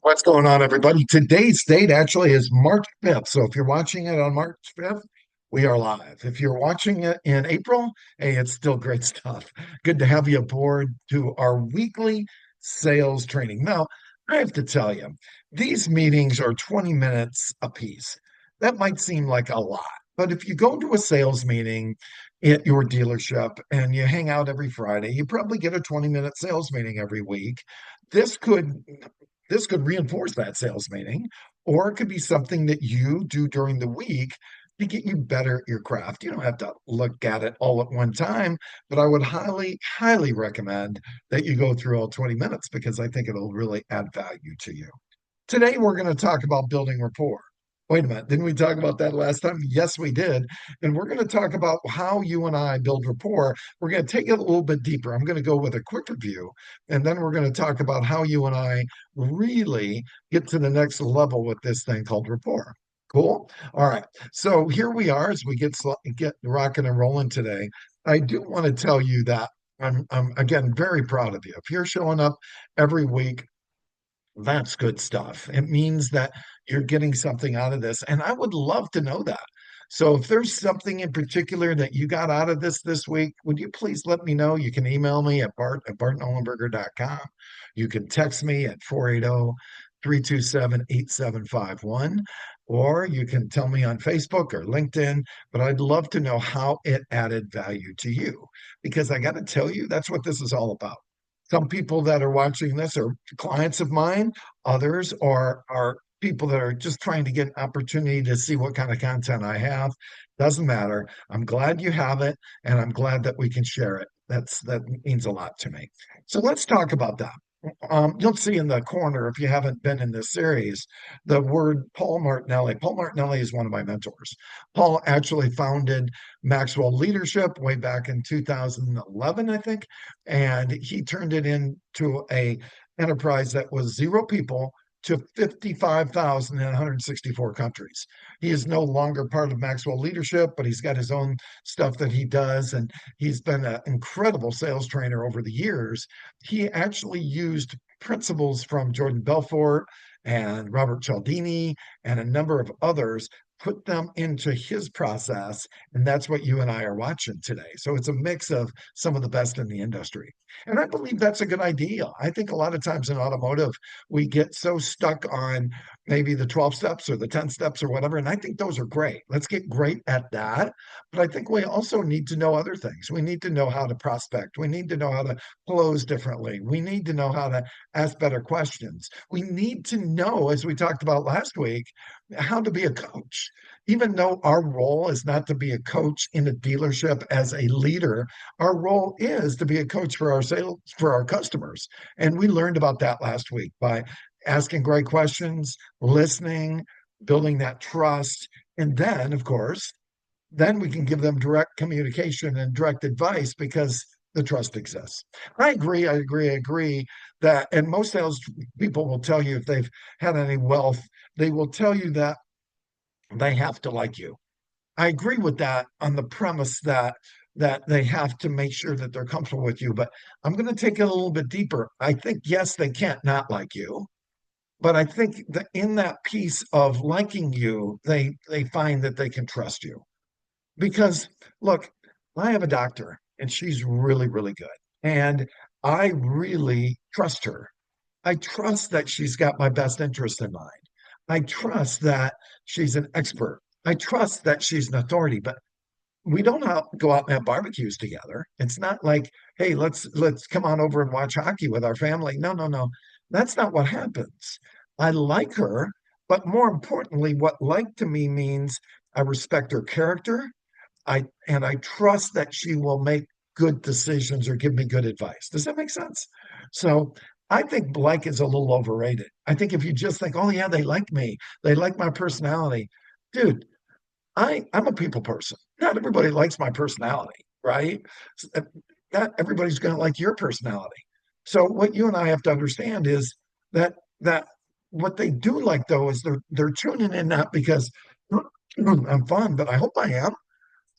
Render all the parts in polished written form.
What's going on, everybody? Today's date actually is March 5th. So if you're watching it on March 5th, we are live. If you're watching it in April, hey, it's still great stuff. Good to have you aboard to our weekly sales training. Now, I have to tell you, these meetings are 20 minutes a piece. That might seem like a lot, but if you go to a sales meeting at your dealership and you hang out every Friday, you probably get a 20-minute sales meeting every week. This could this could reinforce that sales meeting, or it could be something that you do during the week to get you better at your craft. You don't have to look at it all at one time, but I would highly, highly recommend that you go through all 20 minutes because I think it'll really add value to you. Today, we're going to talk about building rapport. Wait a minute, didn't we talk about that last time? Yes, we did. And we're going to talk about how you and I build rapport. We're going to take it a little bit deeper. I'm going to go with a quick review, and then we're going to talk about how you and I really get to the next level with this thing called rapport. Cool. All right. So here we are as we get rocking and rolling today. I do want to tell you that I'm again very proud of you. If you're showing up every week, that's good stuff. It means that you're getting something out of this. And I would love to know that. So if there's something in particular that you got out of this week, would you please let me know? You can email me at bartnollenberger.com. You can text me at 480-327-8751, or you can tell me on Facebook or LinkedIn, but I'd love to know how it added value to you because I got to tell you, that's what this is all about. Some people that are watching this are clients of mine. Others are people that are just trying to get an opportunity to see what kind of content I have. Doesn't matter. I'm glad you have it, and I'm glad that we can share it. That means a lot to me. So let's talk about that. You'll see in the corner, if you haven't been in this series, the word Paul Martinelli. Paul Martinelli is one of my mentors. Paul actually founded Maxwell Leadership way back in 2011, I think, and he turned it into a enterprise that was zero people to 55,000 in 164 countries. He is no longer part of Maxwell Leadership, but he's got his own stuff that he does, and he's been an incredible sales trainer over the years. He actually used principles from Jordan Belfort and Robert Cialdini and a number of others, put them into his process, and that's what you and I are watching today. So it's a mix of some of the best in the industry. And I believe that's a good idea. I think a lot of times in automotive, we get so stuck on maybe the 12 steps or the 10 steps or whatever. And I think those are great. Let's get great at that. But I think we also need to know other things. We need to know how to prospect. We need to know how to close differently. We need to know how to ask better questions. We need to know, as we talked about last week, how to be a coach. Even though our role is not to be a coach in a dealership as a leader, our role is to be a coach for our sales, for our customers. And we learned about that last week by asking great questions, listening, building that trust. And then, of course, then we can give them direct communication and direct advice because the trust exists. I agree that, and most sales people will tell you if they've had any wealth, they will tell you that they have to like you. I agree with that on the premise that they have to make sure that they're comfortable with you. But I'm going to take it a little bit deeper. I think yes, they can't not like you, but I think that in that piece of liking you, they find that they can trust you. Because look, I have a doctor and she's really, really good. And I really trust her. I trust that she's got my best interest in mind. I trust that she's an expert. I trust that she's an authority, but we don't go out and have barbecues together. It's not like, hey, let's come on over and watch hockey with our family. No, no, no. That's not what happens. I like her, but more importantly, what like to me means I respect her character. I trust that she will make good decisions or give me good advice. Does that make sense? So I think like is a little overrated. I think if you just think, oh yeah, they like me, they like my personality, dude, I'm a people person. Not everybody likes my personality, right? Not everybody's going to like your personality. So what you and I have to understand is that what they do like though is they're tuning in not because I'm fun, but I hope I am.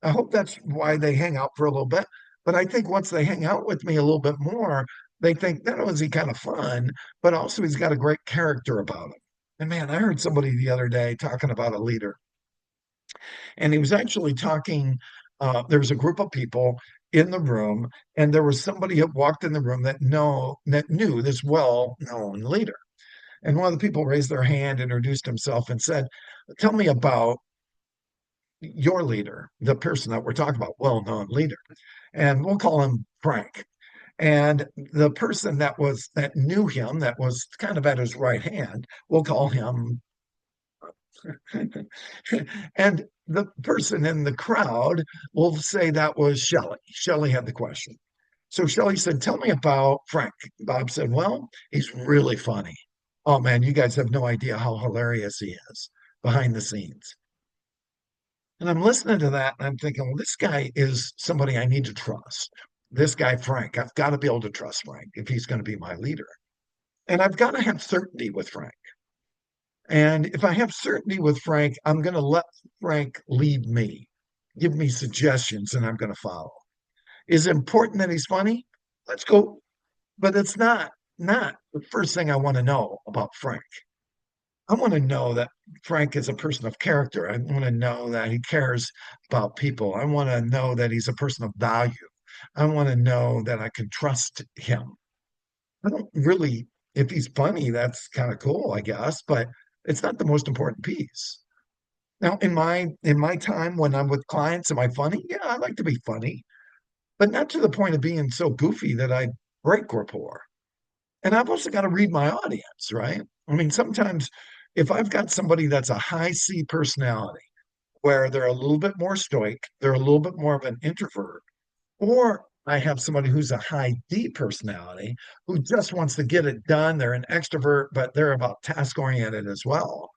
I hope that's why they hang out for a little bit. But I think once they hang out with me a little bit more, They think not only is he kind of fun, but also he's got a great character about him. And man, I heard somebody the other day talking about a leader, and he was actually talking. There was a group of people in the room, and there was somebody that walked in the room that knew this well-known leader. And one of the people raised their hand, introduced himself, and said, "Tell me about your leader, the person that we're talking about, well-known leader." And we'll call him Frank. And the person that knew him, that was kind of at his right hand, we'll call him. And the person in the crowd will say that was Shelley. Shelley had the question. So Shelley said, "Tell me about Frank." Bob said, "Well, he's really funny." Oh man, you guys have no idea how hilarious he is behind the scenes. And I'm listening to that and I'm thinking, well, this guy is somebody I need to trust. This guy, Frank, I've got to be able to trust Frank if he's going to be my leader. And I've got to have certainty with Frank. And if I have certainty with Frank, I'm going to let Frank lead me, give me suggestions, and I'm going to follow. Is it important that he's funny? Let's go. But it's not the first thing I want to know about Frank. I want to know that Frank is a person of character. I want to know that he cares about people. I want to know that he's a person of value. I want to know that I can trust him. I don't really, if he's funny, that's kind of cool, I guess, but it's not the most important piece. Now, in my time when I'm with clients, am I funny? Yeah, I like to be funny, but not to the point of being so goofy that I break rapport. And I've also got to read my audience, right? I mean, sometimes if I've got somebody that's a high C personality, where they're a little bit more stoic, they're a little bit more of an introvert, or I have somebody who's a high D personality who just wants to get it done. They're an extrovert, but they're about task oriented as well.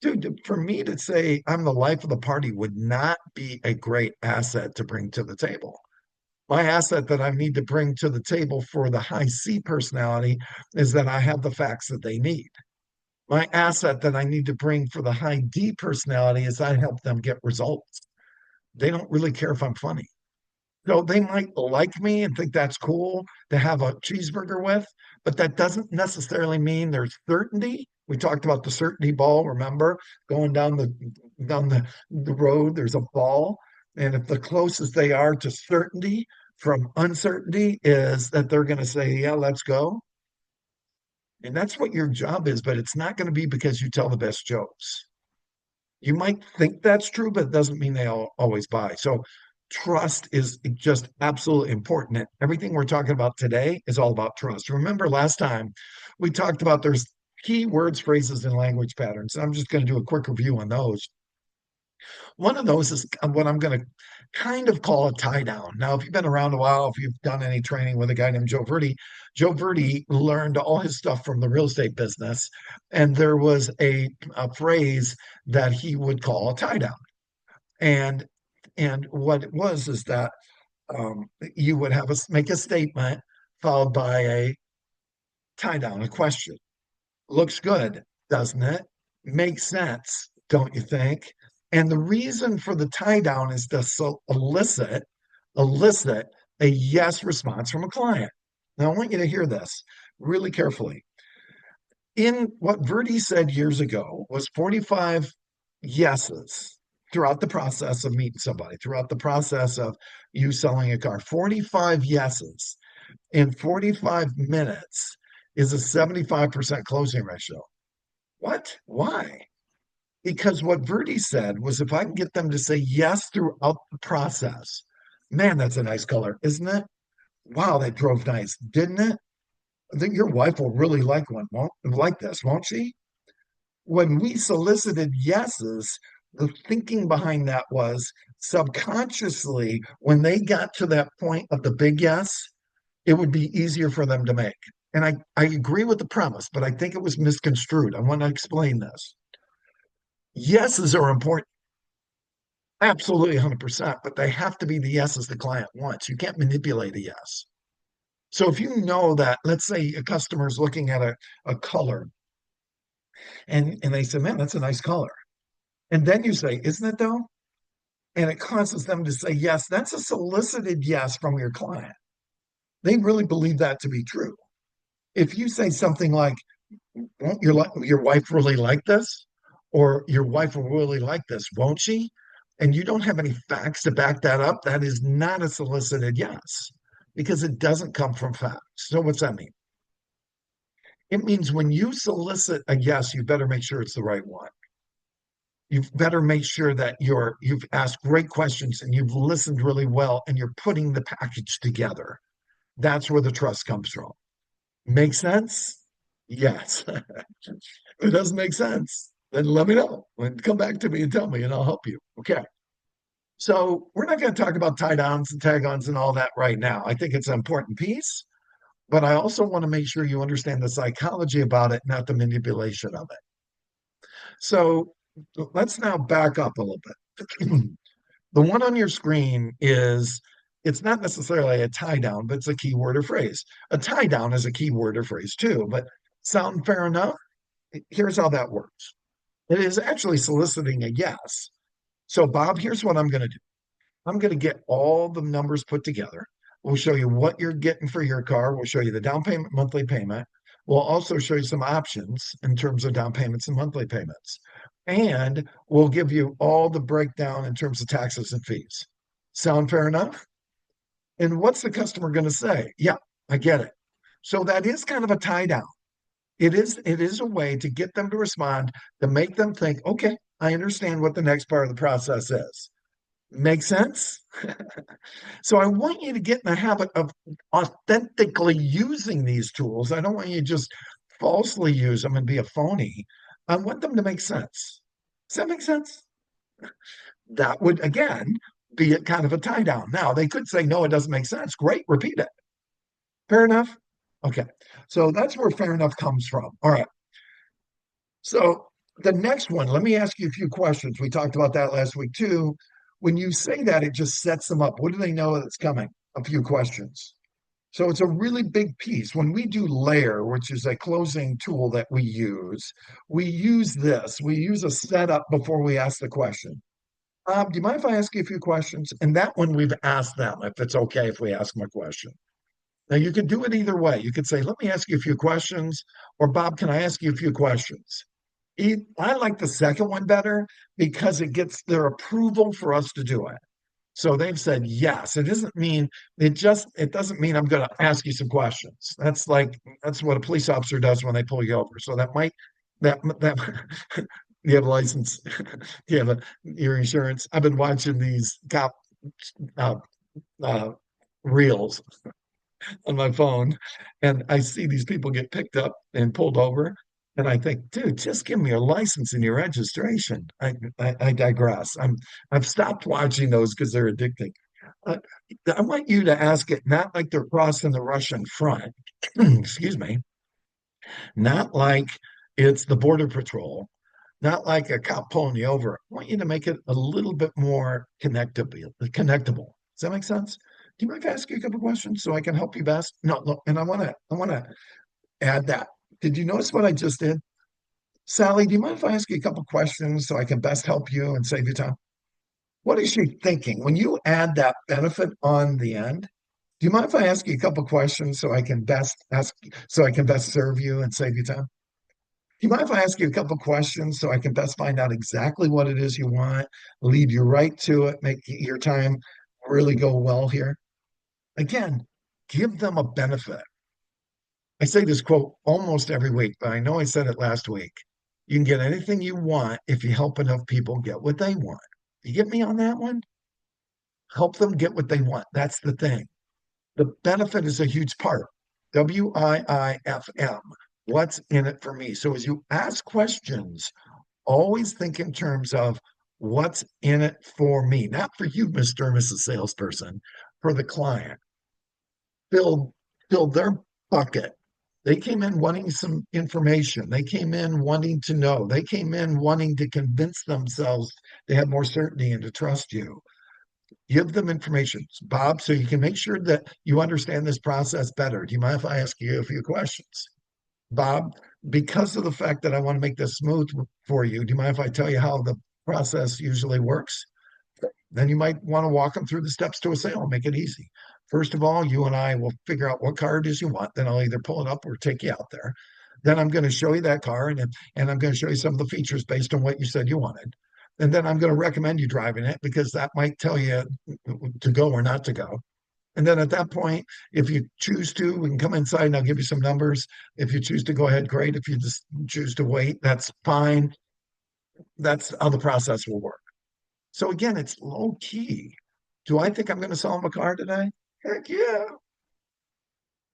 Dude, for me to say I'm the life of the party would not be a great asset to bring to the table. My asset that I need to bring to the table for the high C personality is that I have the facts that they need. My asset that I need to bring for the high D personality is I help them get results. They don't really care if I'm funny. So they might like me and think that's cool to have a cheeseburger with, but that doesn't necessarily mean there's certainty. We talked about the certainty ball, remember? Going down the road, there's a ball. And if the closest they are to certainty from uncertainty is that they're going to say, yeah, let's go. And that's what your job is, but it's not going to be because you tell the best jokes. You might think that's true, but it doesn't mean they all always buy. So trust is just absolutely important. And everything we're talking about today is all about trust. Remember last time we talked about there's key words, phrases, and language patterns. And I'm just going to do a quick review on those. One of those is what I'm going to kind of call a tie down. Now, if you've been around a while, if you've done any training with a guy named Joe Verdi learned all his stuff from the real estate business. And there was a phrase that he would call a tie down. And what it was is that you would have make a statement followed by a tie down, a question. Looks good, doesn't it? Makes sense, don't you think? And the reason for the tie down is to elicit a yes response from a client. Now, I want you to hear this really carefully. In what Verdi said years ago was 45 yeses throughout the process of meeting somebody, throughout the process of you selling a car. 45 yeses in 45 minutes is a 75% closing ratio. What? Why? Because what Verdi said was if I can get them to say yes throughout the process, man, that's a nice color, isn't it? Wow, that drove nice, didn't it? I think your wife will really like this, won't she? When we solicited yeses, the thinking behind that was subconsciously, when they got to that point of the big yes, it would be easier for them to make. And I agree with the premise, but I think it was misconstrued. I want to explain this. Yeses are important, absolutely 100%, but they have to be the yeses the client wants. You can't manipulate a yes. So if you know that, let's say a customer is looking at a color and they say, man, that's a nice color. And then you say, isn't it though? And it causes them to say yes. That's a solicited yes from your client. They really believe that to be true. If you say something like, won't your wife really like this? Or your wife will really like this, won't she? And you don't have any facts to back that up, that is not a solicited yes, because it doesn't come from facts. So what's that mean? It means when you solicit a yes, you better make sure it's the right one. You better make sure that you've asked great questions and you've listened really well and you're putting the package together. That's where the trust comes from. Make sense? Yes. If it doesn't make sense, then let me know and come back to me and tell me, and I'll help you. Okay. So we're not going to talk about tie downs and tag ons and all that right now. I think it's an important piece, but I also want to make sure you understand the psychology about it, not the manipulation of it. So let's now back up a little bit. The one on your screen is, it's not necessarily a tie down, but it's a keyword or phrase. A tie down is a keyword or phrase too, but sound fair enough? Here's how that works. It is actually soliciting a yes. So, Bob, here's what I'm going to do. I'm going to get all the numbers put together. We'll show you what you're getting for your car. We'll show you the down payment, monthly payment. We'll also show you some options in terms of down payments and monthly payments. And we'll give you all the breakdown in terms of taxes and fees. Sound fair enough? And what's the customer going to say? Yeah, I get it. So that is kind of a tie down. It is a way to get them to respond, to make them think, okay, I understand what the next part of the process is. Make sense? So I want you to get in the habit of authentically using these tools. I don't want you to just falsely use them and be a phony. I want them to make sense. Does that make sense? That would, again, be a kind of a tie down. Now, they could say, no, it doesn't make sense. Great, repeat it. Fair enough? Okay. So that's where fair enough comes from. All right. So the next one, let me ask you a few questions. We talked about that last week too. When you say that, it just sets them up. What do they know that's coming? A few questions. So it's a really big piece. When we do layer, which is a closing tool that we use this. We use a setup before we ask the question. Do you mind if I ask you a few questions? And that one we've asked them if it's okay if we ask them a question. Now you can do it either way. You could say, let me ask you a few questions, or Bob, can I ask you a few questions? I like the second one better because it gets their approval for us to do it. So they've said yes. It doesn't mean I'm going to ask you some questions. That's what a police officer does when they pull you over. So that you have a license, you have your insurance. I've been watching these cop uh, uh, reels on my phone, and I see these people get picked up and pulled over. And I think, dude, just give me your license and your registration. I digress. I've stopped watching those because they're addicting. Uh, I want you to ask it not like they're crossing the Russian front, excuse me, not like it's the Border Patrol, not like a cop pulling you over. I want you to make it a little bit more connectable. Does that make sense? Do you mind if I ask you a couple questions so I can help you best? No, look, and I want to add that. Did you notice what I just did? Sally, do you mind if I ask you a couple questions so I can best help you and save you time? What is she thinking? When you add that benefit on the end, do you mind if I ask you a couple questions so I can best serve you and save you time? Do you mind if I ask you a couple questions so I can best find out exactly what it is you want, lead you right to it, make your time really go well here? Again, give them a benefit. I say this quote almost every week, but I know I said it last week. You can get anything you want if you help enough people get what they want. You get me on that one? Help them get what they want. That's the thing. The benefit is a huge part. WIIFM. What's in it for me? So as you ask questions, always think in terms of what's in it for me, not for you, Mr. and Mrs. Salesperson, for the client. Fill, fill their bucket. They came in wanting some information. They came in wanting to know. They came in wanting to convince themselves they have more certainty and to trust you. Give them information, Bob, so you can make sure that you understand this process better. Do you mind if I ask you a few questions? Bob, because of the fact that I want to make this smooth for you, do you mind if I tell you how the process usually works? Then you might want to walk them through the steps to a sale and make it easy. First of all, you and I will figure out what car it is you want. Then I'll either pull it up or take you out there. Then I'm going to show you that car and I'm going to show you some of the features based on what you said you wanted. And then I'm going to recommend you driving it because that might tell you to go or not to go. And then at that point, if you choose to, we can come inside and I'll give you some numbers. If you choose to go ahead, great. If you just choose to wait, that's fine. That's how the process will work. So again, it's low key. Do I think I'm going to sell them a car today? Heck yeah.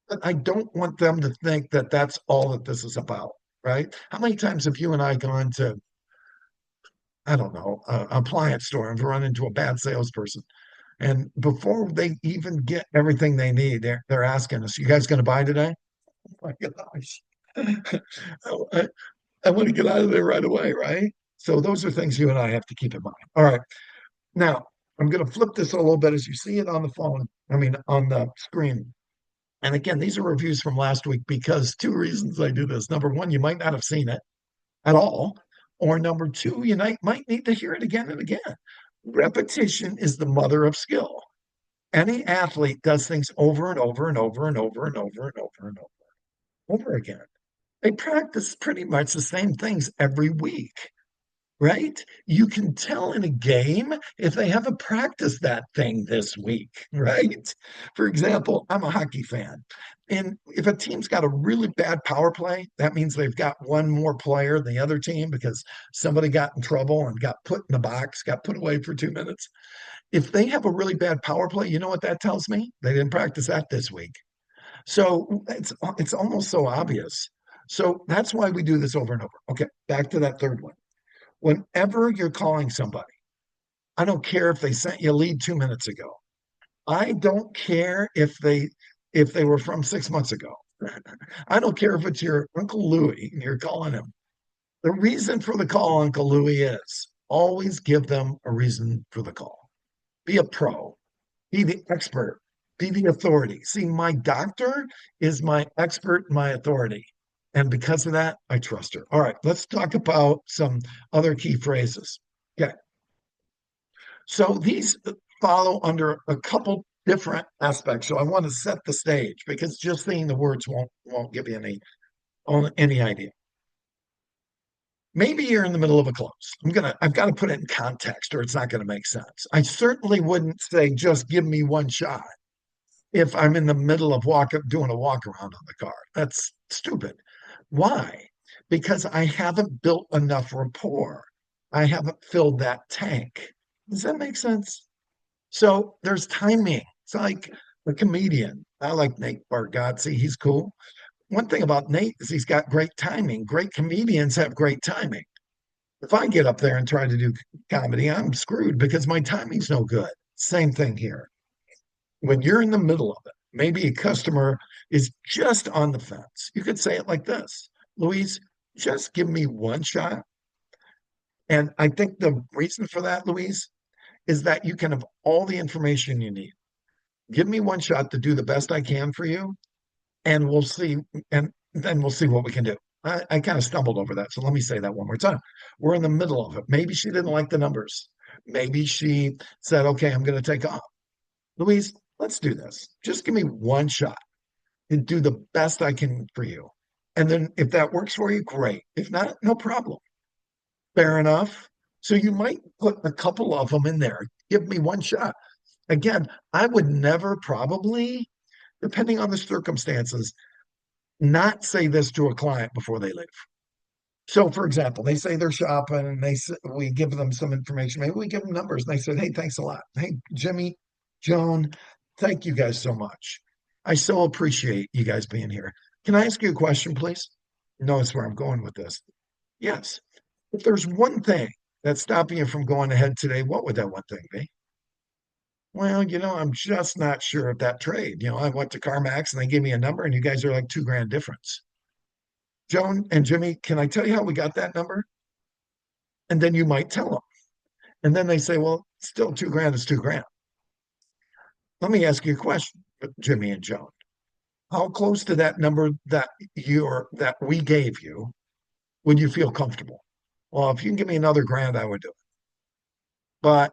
But I don't want them to think that that's all that this is about, right? How many times have you and I gone to, I don't know, a appliance store and run into a bad salesperson? And before they even get everything they need, they're asking us, "You guys going to buy today?" Oh my gosh, I, I want to get out of there right away, right? So those are things you and I have to keep in mind. All right, now I'm going to flip this a little bit as you see it on the phone. I mean, on the screen. And again, these are reviews from last week because two reasons I do this. Number one, you might not have seen it at all. Or number two, you might need to hear it again and again. Repetition is the mother of skill. Any athlete does things over and over and over and over and over and over and over again. They practice pretty much the same things every week, right? You can tell in a game if they haven't practiced that thing this week, right? For example, I'm a hockey fan. And if a team's got a really bad power play, that means they've got one more player than the other team because somebody got in trouble and got put in the box, got put away for 2 minutes. If they have a really bad power play, you know what that tells me? They didn't practice that this week. So it's almost so obvious. So that's why we do this over and over. Okay, back to that third one. Whenever you're calling somebody, I don't care if they sent you a lead 2 minutes ago. I don't care if they were from 6 months ago. I don't care if it's your Uncle Louie and you're calling him. The reason for the call, Uncle Louie, is always give them a reason for the call. Be a pro, be the expert, be the authority. See, my doctor is my expert, my authority. And because of that, I trust her. All right, let's talk about some other key phrases. Okay. So these follow under a couple different aspects. So I want to set the stage because just saying the words won't give you any idea. Maybe you're in the middle of a close. I've got to put it in context or it's not going to make sense. I certainly wouldn't say just give me one shot if I'm in the middle of doing a walk around on the car. That's stupid. Why? Because I haven't built enough rapport. I haven't filled that tank. Does that make sense? So there's timing. It's like a comedian. I like Nate Bargatze. He's cool. One thing about Nate is he's got great timing. Great comedians have great timing. If I get up there and try to do comedy, I'm screwed because my timing's no good. Same thing here. When you're in the middle of it, maybe a customer is just on the fence. You could say it like this: Louise, just give me one shot. And I think the reason for that, Louise, is that you can have all the information you need. Give me one shot to do the best I can for you, and we'll see. And then we'll see what we can do. I kind of stumbled over that. So let me say that one more time. We're in the middle of it. Maybe she didn't like the numbers. Maybe she said, okay, I'm going to take off. Louise, let's do this. Just give me one shot and do the best I can for you. And then if that works for you, great. If not, no problem. Fair enough. So you might put a couple of them in there. Give me one shot. Again, I would never probably, depending on the circumstances, not say this to a client before they leave. So, for example, they say they're shopping and we give them some information. Maybe we give them numbers and they said, hey, thanks a lot. Hey, Jimmy, Joan, thank you guys so much. I so appreciate you guys being here. Can I ask you a question, please? Notice where I'm going with this. Yes. If there's one thing that's stopping you from going ahead today, what would that one thing be? Well, I'm just not sure of that trade. I went to CarMax and they gave me a number and you guys are like 2 grand difference. Joan and Jimmy, can I tell you how we got that number? And then you might tell them. And then they say, well, still 2 grand is 2 grand. Let me ask you a question, Jimmy and Joan. How close to that number that we gave you would you feel comfortable? Well, if you can give me another grand, I would do it. But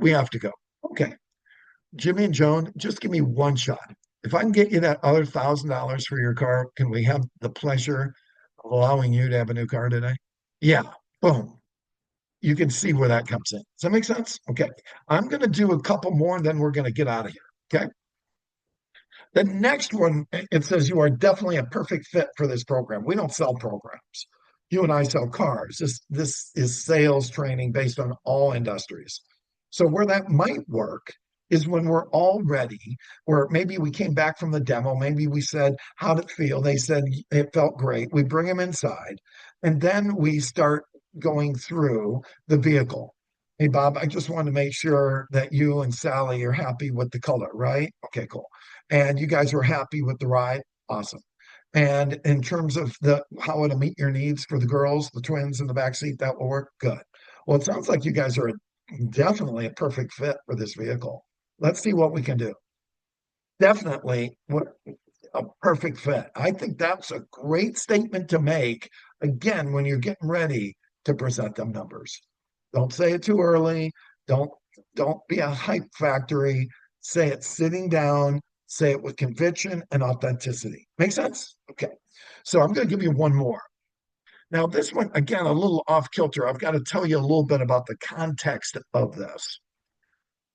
we have to go. Okay. Jimmy and Joan, just give me one shot. If I can get you that other $1,000 for your car, can we have the pleasure of allowing you to have a new car today? Yeah, boom. You can see where that comes in. Does that make sense? Okay. I'm going to do a couple more and then we're going to get out of here. Okay. The next one, it says you are definitely a perfect fit for this program. We don't sell programs. You and I sell cars. This is sales training based on all industries. So where that might work is when we're all ready, where maybe we came back from the demo, maybe we said, how'd it feel? They said it felt great. We bring them inside, and then we start going through the vehicle. Hey, Bob, I just want to make sure that you and Sally are happy with the color, right? Okay, cool. And you guys were happy with the ride. Awesome. And in terms of the how it'll meet your needs for the girls, the twins in the back seat, that will work good. Well, it sounds like you guys are definitely a perfect fit for this vehicle. Let's see what we can do. Definitely a perfect fit. I think that's a great statement to make again when you're getting ready to present them numbers. Don't say it too early. Don't don't be a hype factory. Say it sitting down, say it with conviction and authenticity. Make sense? Okay. So I'm going to give you one more. Now, this one, again, a little off kilter. I've got to tell you a little bit about the context of this.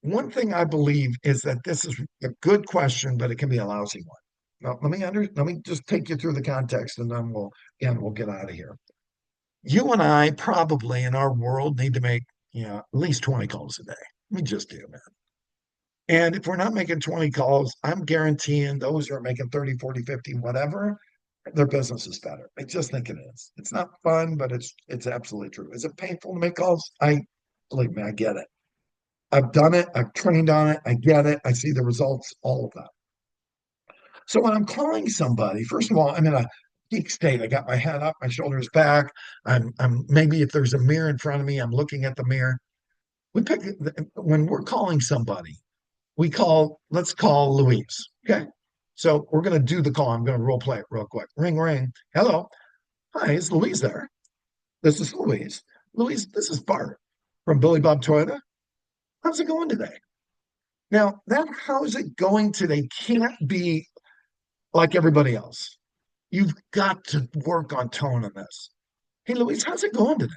One thing I believe is that this is a good question, but it can be a lousy one. Now, let me just take you through the context and then we'll get out of here. You and I probably in our world need to make, at least 20 calls a day. We just do, man. And if we're not making 20 calls, I'm guaranteeing those who are making 30, 40, 50, whatever, their business is better. I just think it is. It's not fun, but it's absolutely true. Is it painful to make calls? I believe me, I get it. I've done it, I've trained on it, I get it, I see the results, all of that. So when I'm calling somebody, first of all, I'm in a peak state. I got my head up, my shoulders back. I'm maybe if there's a mirror in front of me, I'm looking at the mirror. We pick when we're calling somebody, let's call Louise. Okay. So we're gonna do the call. I'm gonna role play it real quick. Ring, ring. Hello. Hi, is Louise there? This is Louise. Louise, this is Bart from Billy Bob Toyota. How's it going today? Now, that how's it going today can't be like everybody else. You've got to work on tone in this. Hey, Louise, how's it going today?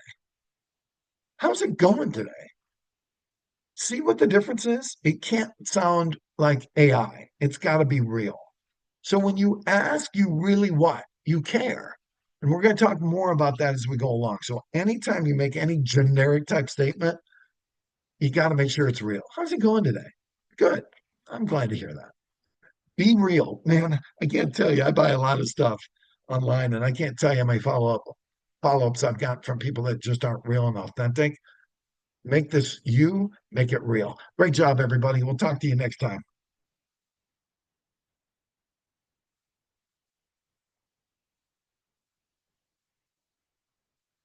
How's it going today? See what the difference is? It can't sound like AI. It's got to be real. So when you ask, you really what? You care. And we're going to talk more about that as we go along. So anytime you make any generic type statement, you got to make sure it's real. How's it going today? Good. I'm glad to hear that. Be real, man. I can't tell you. I buy a lot of stuff online, and I can't tell you how many follow-ups I've got from people that just aren't real and authentic. Make this you, make it real. Great job, everybody. We'll talk to you next time.